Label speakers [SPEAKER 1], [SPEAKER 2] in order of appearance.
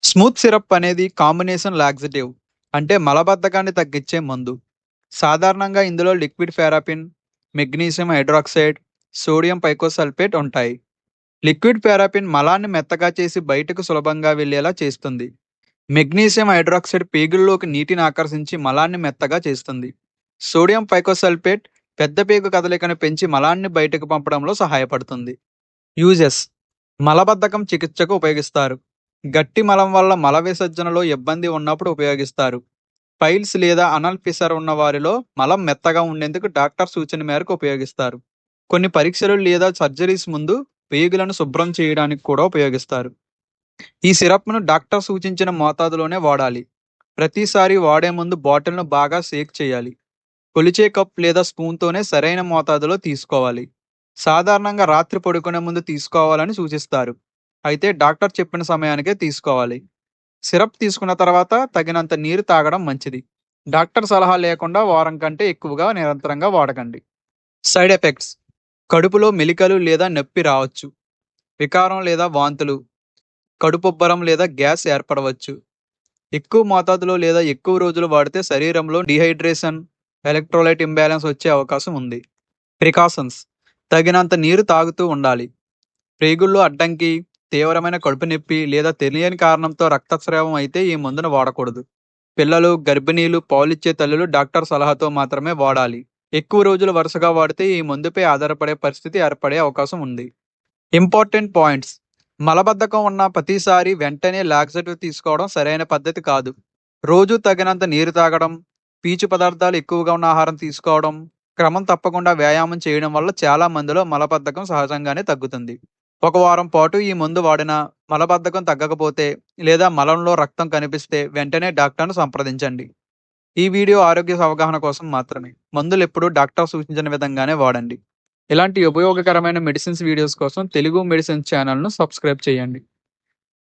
[SPEAKER 1] Smooth syrup అనేది combination laxative అంటే మలబద్ధకాన్ని తగ్గించే మందు. సాధారణంగా ఇందులో లిక్విడ్ ఫెరాపిన్, మెగ్నీషియం హైడ్రాక్సైడ్, సోడియం పైకోసల్ఫేట్ ఉంటాయి. లిక్విడ్ ఫెరాపిన్ మలాన్ని మెత్తగా చేసి బయటకు సులభంగా వెళ్ళేలా చేస్తుంది. మెగ్నీషియం హైడ్రాక్సైడ్ పేగుల్లోకి నీటిని ఆకర్షించి మలాన్ని మెత్తగా చేస్తుంది. సోడియం పైకోసల్ఫేట్ పెద్ద పేగు కదలికను పెంచి మలాన్ని బయటకు పంపడంలో సహాయపడుతుంది. యూజెస్: మలబద్ధకం చికిత్సకు ఉపయోగిస్తారు. గట్టి మలం వల్ల మల విసర్జనలో ఇబ్బంది ఉన్నప్పుడు ఉపయోగిస్తారు. పైల్స్ లేదా అనల్ ఫిషర్ ఉన్న వారిలో మలం మెత్తగా ఉండేందుకు డాక్టర్ సూచన మేరకు ఉపయోగిస్తారు. కొన్ని పరీక్షలు లేదా సర్జరీస్ ముందు పేగులను శుభ్రం చేయడానికి కూడా ఉపయోగిస్తారు. ఈ సిరప్ను డాక్టర్ సూచించిన మోతాదులోనే వాడాలి. ప్రతిసారి వాడే ముందు బాటిల్ను బాగా షేక్ చేయాలి. కొలిచే కప్ లేదా స్పూన్తోనే సరైన మోతాదులో తీసుకోవాలి. సాధారణంగా రాత్రి పడుకునే ముందు తీసుకోవాలని సూచిస్తారు. అయితే డాక్టర్ చెప్పిన సమయానికే తీసుకోవాలి. సిరప్ తీసుకున్న తర్వాత తగినంత నీరు తాగడం మంచిది. డాక్టర్ సలహా లేకుండా వారం కంటే ఎక్కువగా నిరంతరంగా వాడకండి. సైడ్ ఎఫెక్ట్స్: కడుపులో మెలికలు లేదా నొప్పి రావచ్చు. వికారం లేదా వాంతులు, కడుపుబ్బరం లేదా గ్యాస్ ఏర్పడవచ్చు. ఎక్కువ మోతాదులో లేదా ఎక్కువ రోజులు వాడితే శరీరంలో డీహైడ్రేషన్, ఎలక్ట్రోలైట్ ఇంబ్యాలెన్స్ వచ్చే అవకాశం ఉంది. ప్రికాషన్స్: తగినంత నీరు తాగుతూ ఉండాలి. ప్రేగుల్లో అడ్డంకి, తీవ్రమైన కడుపు నొప్పి లేదా తెలియని కారణంతో రక్తస్రావం అయితే ఈ మందును వాడకూడదు. పిల్లలు, గర్భిణీలు, పాలిచ్చే తల్లులు డాక్టర్ సలహాతో మాత్రమే వాడాలి. ఎక్కువ రోజులు వరుసగా వాడితే ఈ మందుపై ఆధారపడే పరిస్థితి ఏర్పడే అవకాశం ఉంది. ఇంపార్టెంట్ పాయింట్స్: మలబద్ధకం ఉన్న ప్రతిసారి వెంటనే లాక్సేటివ్ తీసుకోవడం సరైన పద్ధతి కాదు. రోజు తగినంత నీరు తాగడం, పీచు పదార్థాలు ఎక్కువగా ఉన్న ఆహారం తీసుకోవడం, క్రమం తప్పకుండా వ్యాయామం చేయడం వల్ల చాలా మందిలో మలబద్ధకం సహజంగానే తగ్గుతుంది. ఒక వారం పాటు ఈ మందు వాడినా మలబద్ధకం తగ్గకపోతే లేదా మలంలో రక్తం కనిపిస్తే వెంటనే డాక్టర్ను సంప్రదించండి. ఈ వీడియో ఆరోగ్య అవగాహన కోసం మాత్రమే. మందులు ఎప్పుడూ డాక్టర్ సూచించిన విధంగానే వాడండి. ఇలాంటి ఉపయోగకరమైన మెడిసిన్స్ వీడియోస్ కోసం తెలుగు మెడిసిన్స్ ఛానల్ను సబ్స్క్రైబ్ చేయండి.